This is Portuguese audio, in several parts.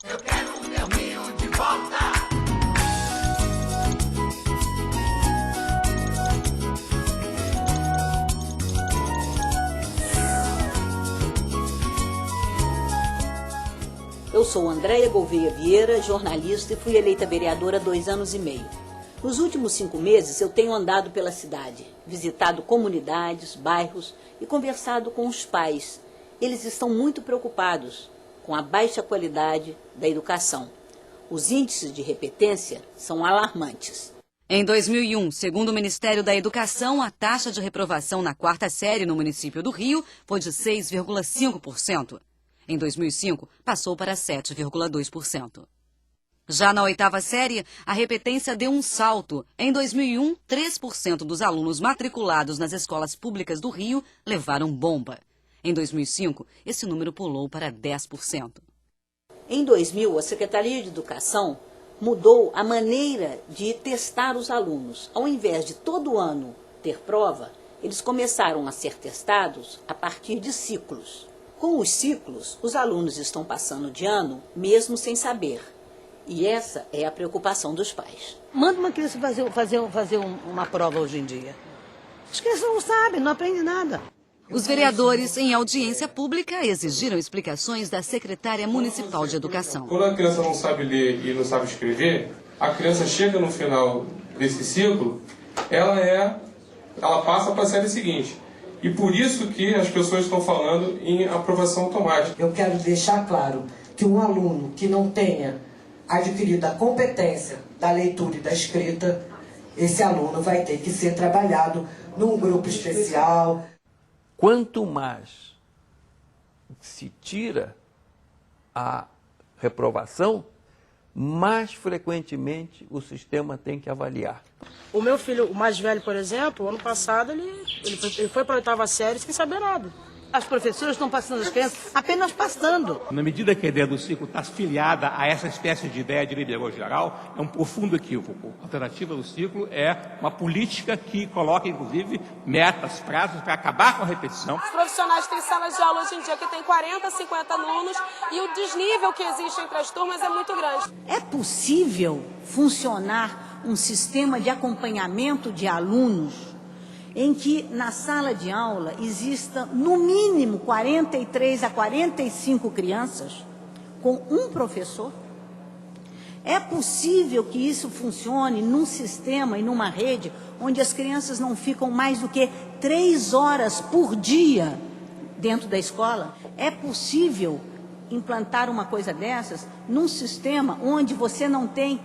Eu quero o meu Rio de volta. Eu sou Andréia Gouveia Vieira, jornalista, e fui eleita vereadora há 2 anos e meio. Nos últimos 5 meses, eu tenho andado pela cidade, visitado comunidades, bairros e conversado com os pais. Eles estão muito preocupados com a baixa qualidade da educação. Os índices de repetência são alarmantes. Em 2001, segundo o Ministério da Educação, a taxa de reprovação na 4ª série no município do Rio foi de 6,5%. Em 2005, passou para 7,2%. Já na 8ª série, a repetência deu um salto. Em 2001, 3% dos alunos matriculados nas escolas públicas do Rio levaram bomba. Em 2005, esse número pulou para 10%. Em 2000, a Secretaria de Educação mudou a maneira de testar os alunos. Ao invés de todo ano ter prova, eles começaram a ser testados a partir de ciclos. Com os ciclos, os alunos estão passando de ano mesmo sem saber. E essa é a preocupação dos pais. Manda uma criança fazer uma prova hoje em dia. As crianças não sabem, não aprendem nada. Os vereadores, em audiência pública, exigiram explicações da secretária municipal de educação. Quando a criança não sabe ler e não sabe escrever, a criança chega no final desse ciclo, ela passa para a série seguinte. E por isso que as pessoas estão falando em aprovação automática. Eu quero deixar claro que um aluno que não tenha adquirido a competência da leitura e da escrita, esse aluno vai ter que ser trabalhado num grupo especial. Quanto mais se tira a reprovação, mais frequentemente o sistema tem que avaliar. O meu filho, o mais velho, por exemplo, ano passado ele foi para a 8ª série sem saber nada. As professoras estão passando as crianças apenas passando. Na medida que a ideia do ciclo está afiliada a essa espécie de ideia de liderança geral, é um profundo equívoco. A alternativa do ciclo é uma política que coloca, inclusive, metas, prazos para acabar com a repetição. Os profissionais têm salas de aula hoje em dia que tem 40, 50 alunos e o desnível que existe entre as turmas é muito grande. É possível funcionar um sistema de acompanhamento de alunos em que na sala de aula exista no mínimo 43 a 45 crianças com um professor? É possível que isso funcione num sistema e numa rede onde as crianças não ficam mais do que 3 horas por dia dentro da escola? É possível implantar uma coisa dessas num sistema onde você não tem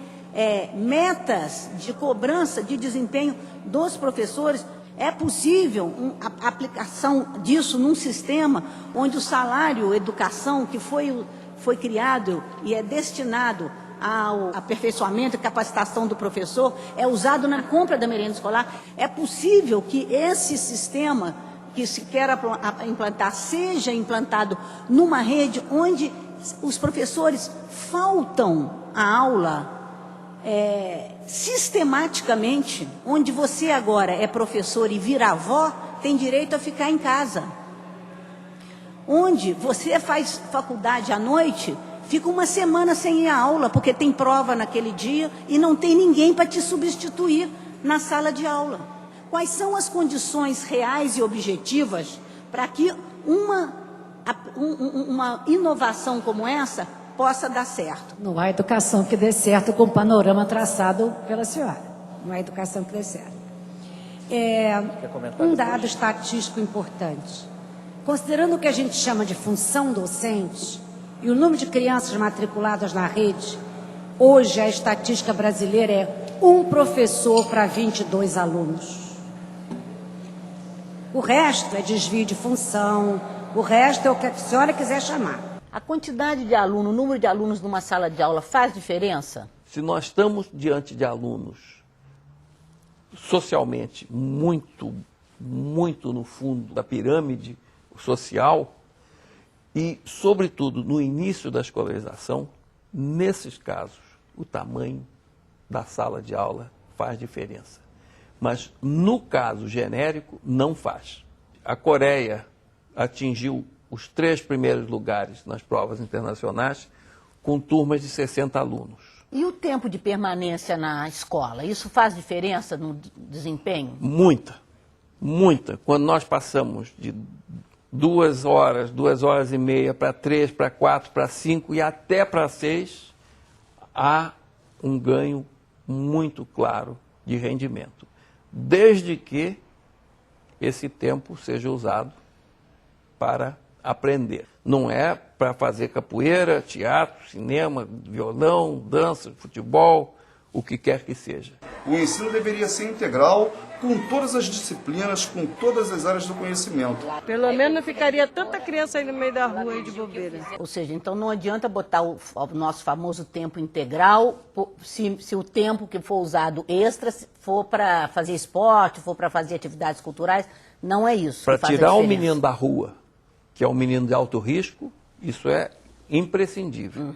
metas de cobrança de desempenho dos professores? É possível a aplicação disso num sistema onde o salário educação que foi criado e é destinado ao aperfeiçoamento e capacitação do professor é usado na compra da merenda escolar? É possível que esse sistema que se quer implantar seja implantado numa rede onde os professores faltam à aula sistematicamente, onde você agora é professor e vira avó, tem direito a ficar em casa. Onde você faz faculdade à noite, fica uma semana sem ir à aula, porque tem prova naquele dia e não tem ninguém para te substituir na sala de aula. Quais são as condições reais e objetivas para que uma inovação como essa possa dar certo? Não há educação que dê certo com o panorama traçado pela senhora. Não há educação que dê certo. Um dado estatístico importante. Considerando o que a gente chama de função docente e o número de crianças matriculadas na rede, hoje a estatística brasileira é 1 professor para 22 alunos. O resto é desvio de função, o resto é o que a senhora quiser chamar. A quantidade de alunos, o número de alunos numa sala de aula faz diferença? Se nós estamos diante de alunos socialmente muito no fundo da pirâmide social e, sobretudo, no início da escolarização, nesses casos, o tamanho da sala de aula faz diferença. Mas, no caso genérico, não faz. A Coreia atingiu os 3 primeiros lugares nas provas internacionais com turmas de 60 alunos. E o tempo de permanência na escola, isso faz diferença no desempenho? Muita, muita. Quando nós passamos de 2 horas, 2 horas e meia, para 3, para 4, para 5 e até para 6, há um ganho muito claro de rendimento. Desde que esse tempo seja usado para aprender. Não é para fazer capoeira, teatro, cinema, violão, dança, futebol, o que quer que seja. O ensino deveria ser integral, com todas as disciplinas, com todas as áreas do conhecimento. Pelo menos não ficaria tanta criança aí no meio da rua aí de bobeira. Ou seja, então não adianta botar o nosso famoso tempo integral, se o tempo que for usado extra for para fazer esporte, for para fazer atividades culturais, não é isso. Para tirar o menino da rua, que é um menino de alto risco, isso é imprescindível.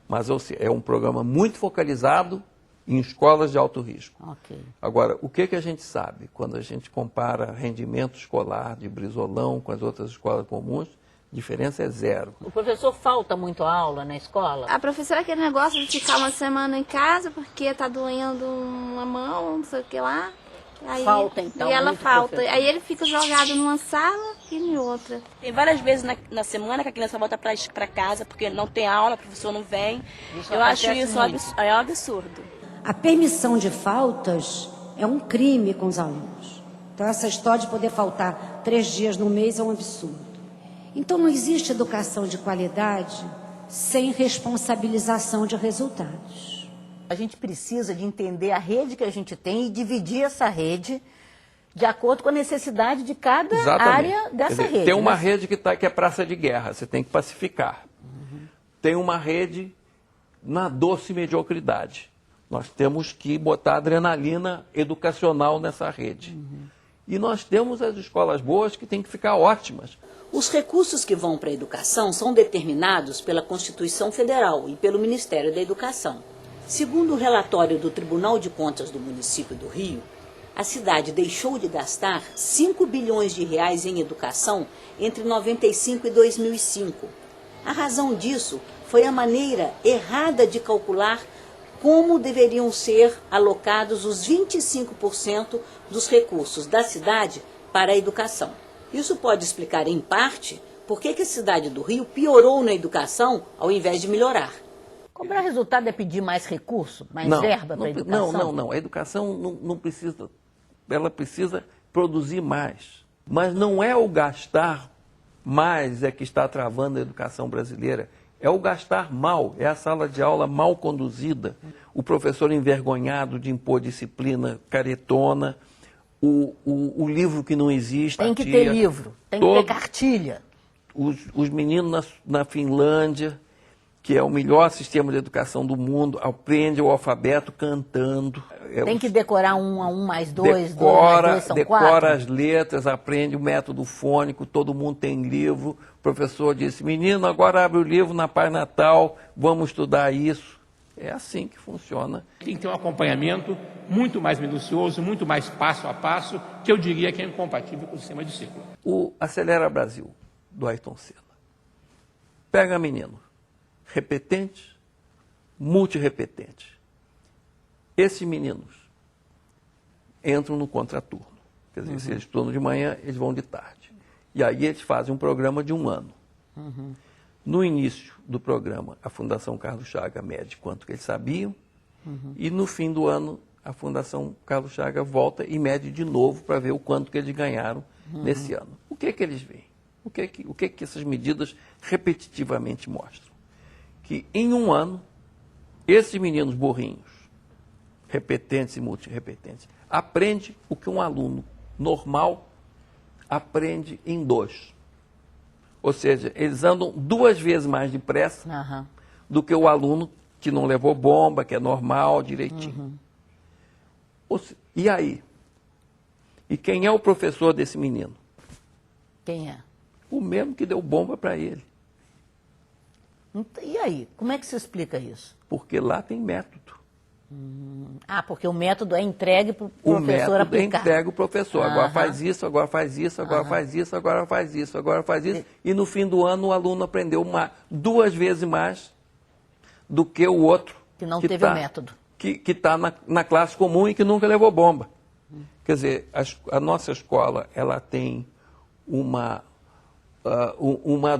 Mas é um programa muito focalizado em escolas de alto risco. Okay. Agora, o que a gente sabe quando a gente compara rendimento escolar de Brizolão com as outras escolas comuns? A diferença é zero. O professor falta muito aula na escola? A professora aquele negócio de ficar uma semana em casa porque tá doendo uma mão, não sei o que lá. Aí, falta, então. E ela falta. Professor. Aí ele fica jogado numa sala e em outra. Tem várias vezes na semana que a criança volta para casa porque não tem aula, o professor não vem. Eu acho isso um absurdo. A permissão de faltas é um crime com os alunos. Então, essa história de poder faltar 3 dias no mês é um absurdo. Então, não existe educação de qualidade sem responsabilização de resultados. A gente precisa de entender a rede que a gente tem e dividir essa rede de acordo com a necessidade de cada área dessa rede. Tem uma rede que é praça de guerra, você tem que pacificar. Tem uma rede na doce mediocridade. Nós temos que botar adrenalina educacional nessa rede. E nós temos as escolas boas que têm que ficar ótimas. Os recursos que vão para a educação são determinados pela Constituição Federal e pelo Ministério da Educação. Segundo o relatório do Tribunal de Contas do município do Rio, a cidade deixou de gastar 5 bilhões de reais em educação entre 95 e 2005. A razão disso foi a maneira errada de calcular como deveriam ser alocados os 25% dos recursos da cidade para a educação. Isso pode explicar, em parte, por que a cidade do Rio piorou na educação ao invés de melhorar. Cobrar resultado é pedir mais recurso, mais verba para a educação? Não. A educação não precisa, ela precisa produzir mais. Mas não é o gastar mais que está travando a educação brasileira. É o gastar mal, é a sala de aula mal conduzida, o professor envergonhado de impor disciplina caretona, o livro que não existe. Tem que ter livro, tem que ter cartilha. Os meninos na Finlândia, que é o melhor sistema de educação do mundo, aprendem o alfabeto cantando. Tem que decorar 1 a 1 mais 2, 2 mais 2 são 4. Decora as letras, aprende o método fônico, todo mundo tem livro. O professor disse, menino, agora abre o livro na página tal, vamos estudar isso. É assim que funciona. Tem que ter um acompanhamento muito mais minucioso, muito mais passo a passo, que eu diria que é incompatível com o sistema de ciclo. O Acelera Brasil, do Ayrton Senna. Pega menino, repetente, multirrepetente. Esses meninos entram no contraturno. Quer dizer, se eles estudam de manhã, eles vão de tarde. E aí eles fazem um programa de 1 ano. No início do programa, a Fundação Carlos Chaga mede quanto que eles sabiam, e no fim do ano, a Fundação Carlos Chaga volta e mede de novo para ver o quanto que eles ganharam nesse ano. O que eles veem? O que essas medidas repetitivamente mostram? Que em 1 ano, esses meninos burrinhos, repetentes e multirrepetentes, aprendem o que um aluno normal aprende em 2. Ou seja, eles andam 2 vezes mais depressa do que o aluno que não levou bomba, que é normal, direitinho. E aí? E quem é o professor desse menino? Quem é? O mesmo que deu bomba para ele. E aí? Como é que se explica isso? Porque lá tem método. Porque o método é entregue para o professor aplicar. O método é entregue ao professor. Agora faz isso, agora faz isso, agora faz isso, agora faz isso, agora faz isso. E no fim do ano o aluno aprendeu 2 vezes mais do que o outro. Que não teve o método. Que está na classe comum e que nunca levou bomba. Quer dizer, a nossa escola ela tem uma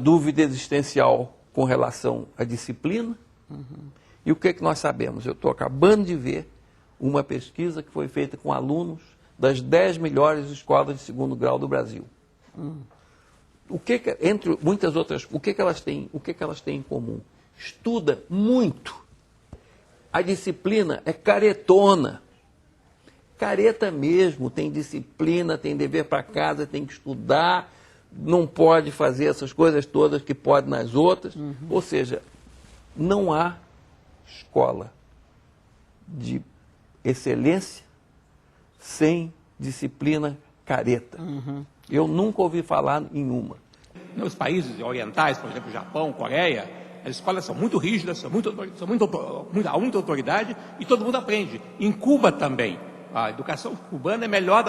dúvida existencial com relação à disciplina. E o que nós sabemos? Eu estou acabando de ver uma pesquisa que foi feita com alunos das 10 melhores escolas de segundo grau do Brasil. Entre muitas outras, o que elas têm em comum? Estuda muito. A disciplina é caretona. Careta mesmo, tem disciplina, tem dever para casa, tem que estudar, não pode fazer essas coisas todas que pode nas outras. Ou seja, não há escola de excelência sem disciplina careta. Eu nunca ouvi falar em uma. Nos países orientais, por exemplo, Japão, Coreia, as escolas são muito rígidas, há muita autoridade e todo mundo aprende. Em Cuba também. A educação cubana é melhor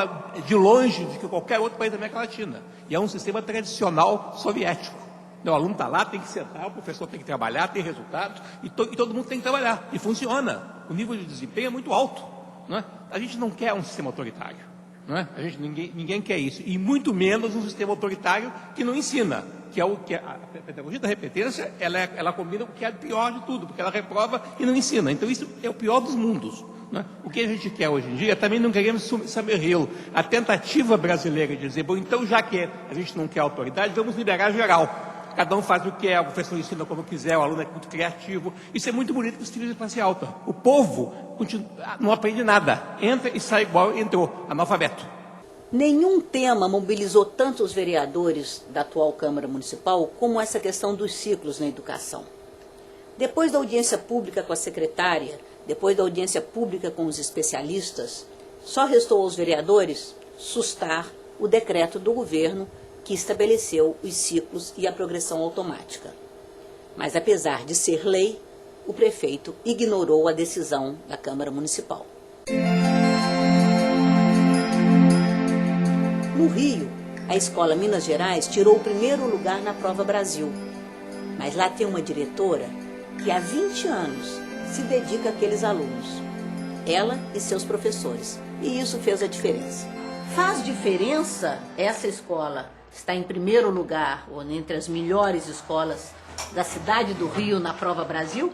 de longe do que qualquer outro país da América Latina. E é um sistema tradicional soviético. O aluno está lá, tem que sentar, o professor tem que trabalhar, tem resultados, e todo mundo tem que trabalhar. E funciona. O nível de desempenho é muito alto. Não é? A gente não quer um sistema autoritário. Não é? Ninguém quer isso. E muito menos um sistema autoritário que não ensina. Que é o que a pedagogia da repetência, ela combina com o que é o pior de tudo, porque ela reprova e não ensina. Então isso é o pior dos mundos. Né? O que a gente quer hoje em dia, também não queremos Summerhill, a tentativa brasileira de dizer, bom, então já que a gente não quer autoridade, vamos liberar geral. Cada um faz o que quer, o professor ensina como quiser, o aluno é muito criativo. Isso é muito bonito para os filhos de classe alta. O povo não aprende nada, entra e sai igual entrou, analfabeto. Nenhum tema mobilizou tanto os vereadores da atual Câmara Municipal como essa questão dos ciclos na educação. Depois da audiência pública com a secretária, depois da audiência pública com os especialistas, só restou aos vereadores sustar o decreto do governo que estabeleceu os ciclos e a progressão automática. Mas, apesar de ser lei, o prefeito ignorou a decisão da Câmara Municipal. No Rio, a Escola Minas Gerais tirou o primeiro lugar na Prova Brasil. Mas lá tem uma diretora que há 20 anos se dedica àqueles alunos. Ela e seus professores. E isso fez a diferença. Faz diferença essa escola estar em primeiro lugar, ou entre as melhores escolas da cidade do Rio na Prova Brasil?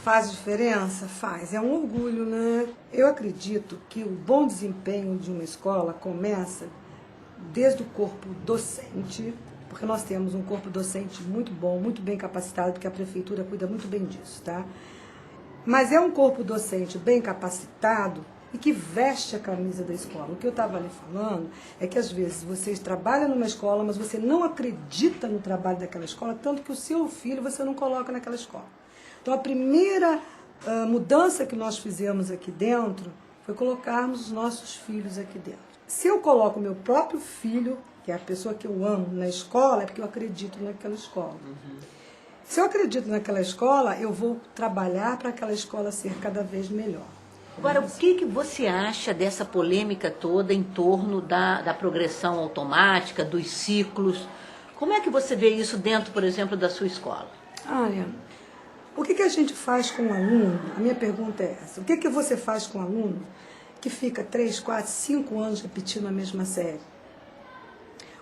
Faz diferença? Faz. É um orgulho, né? Eu acredito que o bom desempenho de uma escola começa desde o corpo docente, porque nós temos um corpo docente muito bom, muito bem capacitado, porque a prefeitura cuida muito bem disso, tá? Mas é um corpo docente bem capacitado e que veste a camisa da escola. O que eu estava ali falando é que às vezes vocês trabalham numa escola, mas você não acredita no trabalho daquela escola, tanto que o seu filho você não coloca naquela escola. Então a primeira mudança que nós fizemos aqui dentro foi colocarmos os nossos filhos aqui dentro. Se eu coloco o meu próprio filho, que é a pessoa que eu amo, na escola, é porque eu acredito naquela escola. Se eu acredito naquela escola, eu vou trabalhar para aquela escola ser cada vez melhor. Agora, o que você acha dessa polêmica toda em torno da progressão automática, dos ciclos? Como é que você vê isso dentro, por exemplo, da sua escola? Olha, o que a gente faz com um aluno? A minha pergunta é essa. O que você faz com um aluno que fica 3, 4, 5 anos repetindo a mesma série?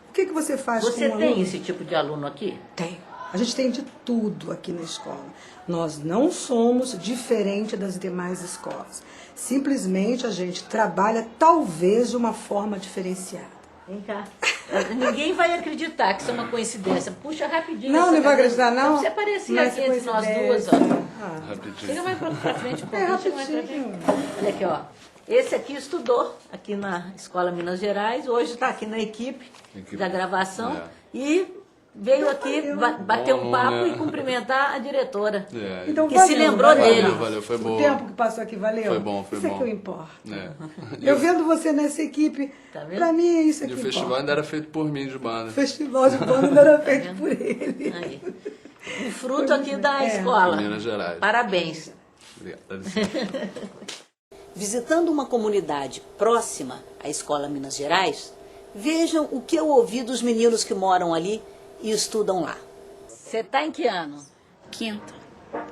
O que você faz com um aluno? Você tem esse tipo de aluno aqui? Tem. A gente tem de tudo aqui na escola. Nós não somos diferente das demais escolas. Simplesmente a gente trabalha talvez de uma forma diferenciada. Vem cá. Ninguém vai acreditar que isso é uma coincidência. Puxa rapidinho. Não vai acreditar, não? Você aparecia aqui entre nós duas, ó. Rapidinho. Chega mais pra frente um pouquinho. Chega mais pra frente. Olha aqui, ó. Esse aqui estudou aqui na Escola Minas Gerais, hoje está aqui na equipe da gravação e veio aqui bater um papo e cumprimentar a diretora, então, que se lembrou dele. Valeu, foi bom. O tempo que passou aqui valeu? Foi bom. Isso é que eu importo. Eu vendo você nessa equipe, pra mim é isso que importa. E o festival ainda era feito por mim de banda. O festival de banda ainda era feito por ele. Aí. O fruto aqui da escola. Minas Gerais. Parabéns. Obrigado. Visitando uma comunidade próxima à Escola Minas Gerais, vejam o que eu ouvi dos meninos que moram ali e estudam lá. Você está em que ano? Quinta.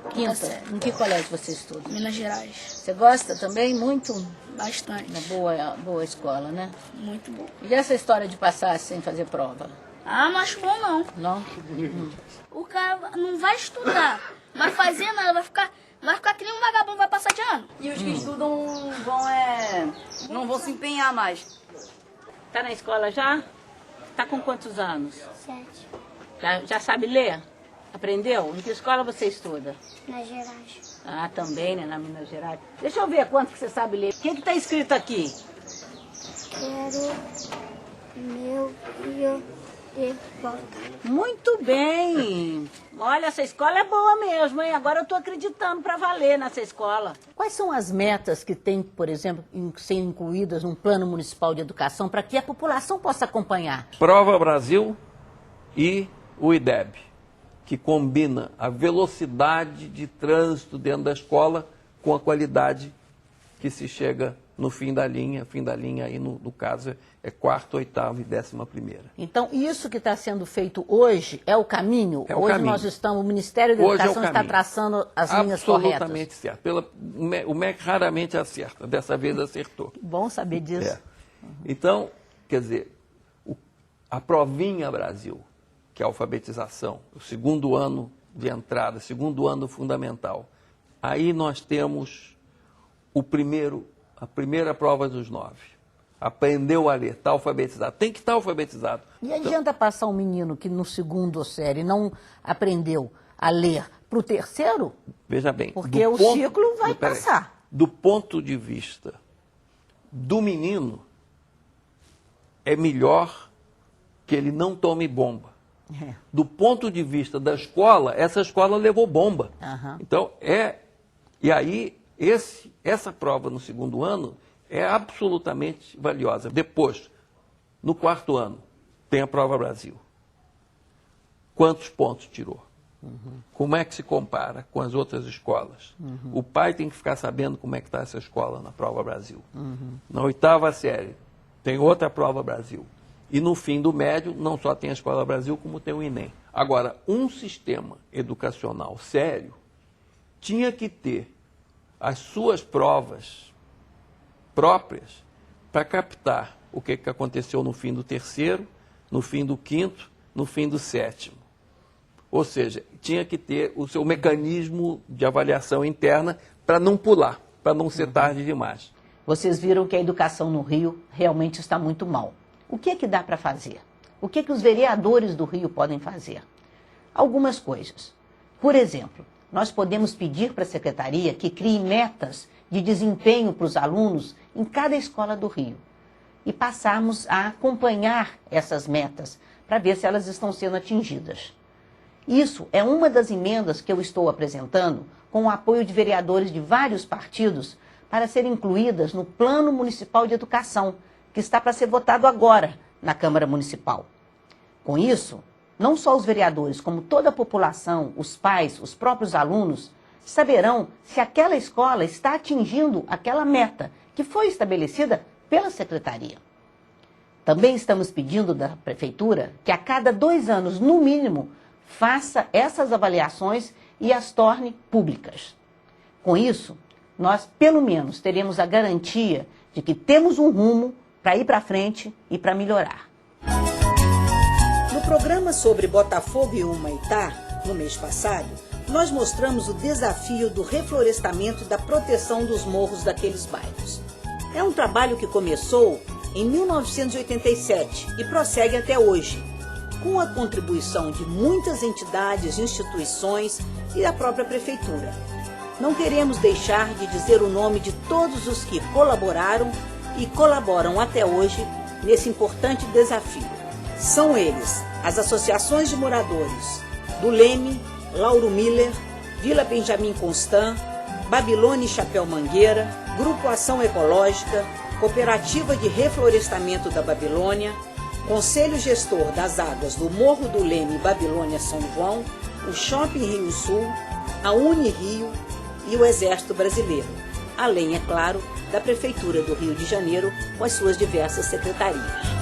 Quinta. Em que colégio você estuda? Minas Gerais. Você gosta também? Muito? Bastante. Uma boa escola, né? Muito boa. E essa história de passar sem fazer prova? Ah, não acho bom não. Não? O cara não vai estudar, vai fazer nada, vai ficar que nem um vagabundo, vai passar de ano. E os que estudam não vão se empenhar mais. Tá na escola já? Tá com quantos anos? 7. Já sabe ler? Aprendeu? Em que escola você estuda? Minas Gerais. Ah, também, né? Na Minas Gerais. Deixa eu ver quanto que você sabe ler. O que está escrito aqui? Quero meu filho de volta. Muito bem. Olha, essa escola é boa mesmo, hein? Agora eu estou acreditando para valer nessa escola. Quais são as metas que tem, por exemplo, em ser incluídas num plano municipal de educação para que a população possa acompanhar? Prova Brasil e o IDEB, que combina a velocidade de trânsito dentro da escola com a qualidade que se chega no fim da linha. Fim da linha aí, no caso, é 4ª, 8ª e 11ª. Então, isso que está sendo feito hoje é o caminho? É o hoje caminho. Nós estamos, o Ministério da Educação está traçando as linhas corretas? Absolutamente certo. O MEC raramente acerta, dessa vez acertou. Bom saber disso. É. Então, quer dizer, a Provinha Brasil, que é a alfabetização, o 2º ano de entrada, 2º ano fundamental. Aí nós temos a primeira prova dos 9. Aprendeu a ler, está alfabetizado. Tem que estar alfabetizado. E adianta passar um menino que no 2º série não aprendeu a ler para o 3º? Veja bem. Porque o ciclo vai passar. Do ponto de vista do menino, é melhor que ele não tome bomba. É. Do ponto de vista da escola, essa escola levou bomba. Uhum. Então, e aí, essa prova no 2º ano é absolutamente valiosa. Depois, no 4º ano, tem a Prova Brasil. Quantos pontos tirou? Uhum. Como é que se compara com as outras escolas? Uhum. O pai tem que ficar sabendo como é que está essa escola na Prova Brasil. Uhum. Na 8ª série, tem outra Prova Brasil. E no fim do médio, não só tem a Escola Brasil, como tem o Enem. Agora, um sistema educacional sério tinha que ter as suas provas próprias para captar o que aconteceu no fim do 3º, no fim do 5º, no fim do 7º. Ou seja, tinha que ter o seu mecanismo de avaliação interna para não pular, para não ser tarde demais. Vocês viram que a educação no Rio realmente está muito mal. O que é que dá para fazer? O que é que os vereadores do Rio podem fazer? Algumas coisas. Por exemplo, nós podemos pedir para a Secretaria que crie metas de desempenho para os alunos em cada escola do Rio e passarmos a acompanhar essas metas para ver se elas estão sendo atingidas. Isso é uma das emendas que eu estou apresentando com o apoio de vereadores de vários partidos para serem incluídas no Plano Municipal de Educação, que está para ser votado agora na Câmara Municipal. Com isso, não só os vereadores, como toda a população, os pais, os próprios alunos, saberão se aquela escola está atingindo aquela meta que foi estabelecida pela Secretaria. Também estamos pedindo da Prefeitura que a cada 2 anos, no mínimo, faça essas avaliações e as torne públicas. Com isso, nós, pelo menos, teremos a garantia de que temos um rumo para ir para frente e para melhorar. No programa sobre Botafogo e Humaitá, no mês passado, nós mostramos o desafio do reflorestamento e da proteção dos morros daqueles bairros. É um trabalho que começou em 1987 e prossegue até hoje, com a contribuição de muitas entidades, instituições e da própria Prefeitura. Não queremos deixar de dizer o nome de todos os que colaboraram e colaboram até hoje nesse importante desafio. São eles as associações de moradores do Leme, Lauro Miller, Vila Benjamin Constant, Babilônia e Chapéu Mangueira, Grupo Ação Ecológica, Cooperativa de Reflorestamento da Babilônia, Conselho Gestor das Águas do Morro do Leme e Babilônia São João, o Shopping Rio Sul, a Unirio e o Exército Brasileiro, além, é claro, da Prefeitura do Rio de Janeiro com as suas diversas secretarias.